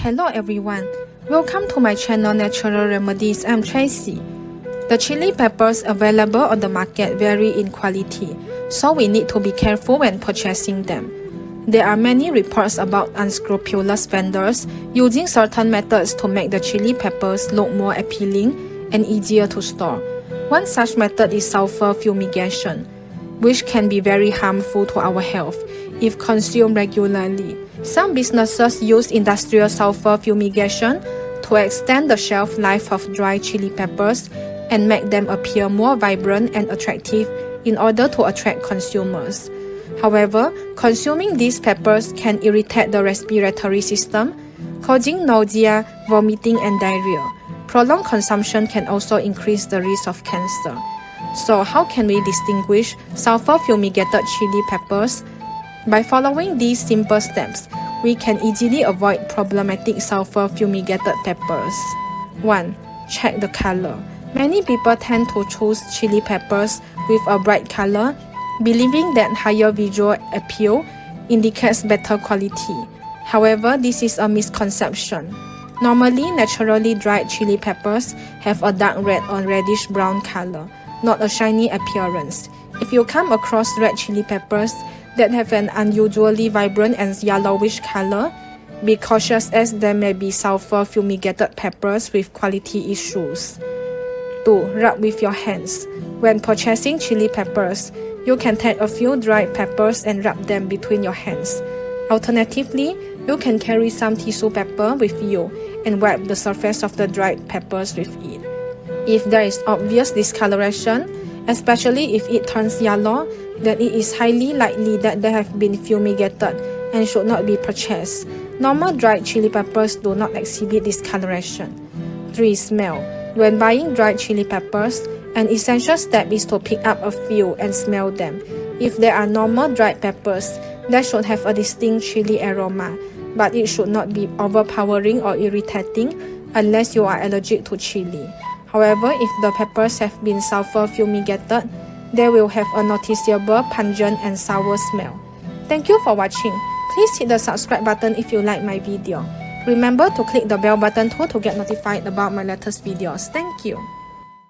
Hello everyone, welcome to my channel Natural Remedies. I'm Tracy. The chili peppers available on the market vary in quality, so we need to be careful when purchasing them. There are many reports about unscrupulous vendors using certain methods to make the chili peppers look more appealing and easier to store. One such method is sulfur fumigation, which can be very harmful to our health if consumed regularly. Some businesses use industrial sulfur fumigation to extend the shelf life of dry chili peppers and make them appear more vibrant and attractive in order to attract consumers. However, consuming these peppers can irritate the respiratory system, causing nausea, vomiting, and diarrhea. Prolonged consumption can also increase the risk of cancer. So how can we distinguish sulfur fumigated chili peppers? By following these simple steps, we can easily avoid problematic sulfur fumigated peppers. 1. Check the color. Many people tend to choose chili peppers with a bright color, believing that higher visual appeal indicates better quality. However, this is a misconception. Normally, naturally dried chili peppers have a dark red or reddish-brown color, not a shiny appearance. If you come across red chili peppers that have an unusually vibrant and yellowish color, be cautious as there may be sulfur fumigated peppers with quality issues. 2. Rub with your hands. When purchasing chili peppers, you can take a few dried peppers and rub them between your hands. Alternatively, you can carry some tissue paper with you and wipe the surface of the dried peppers with it. If there is obvious discoloration, especially if it turns yellow, then it is highly likely that they have been fumigated and should not be purchased. Normal dried chili peppers do not exhibit discoloration. 3. Smell. When buying dried chili peppers, an essential step is to pick up a few and smell them. If they are normal dried peppers, they should have a distinct chili aroma, but it should not be overpowering or irritating unless you are allergic to chili. However, if the peppers have been sulfur fumigated, they will have a noticeable pungent and sour smell. Thank you for watching. Please hit the subscribe button if you like my video. Remember to click the bell button too to get notified about my latest videos. Thank you.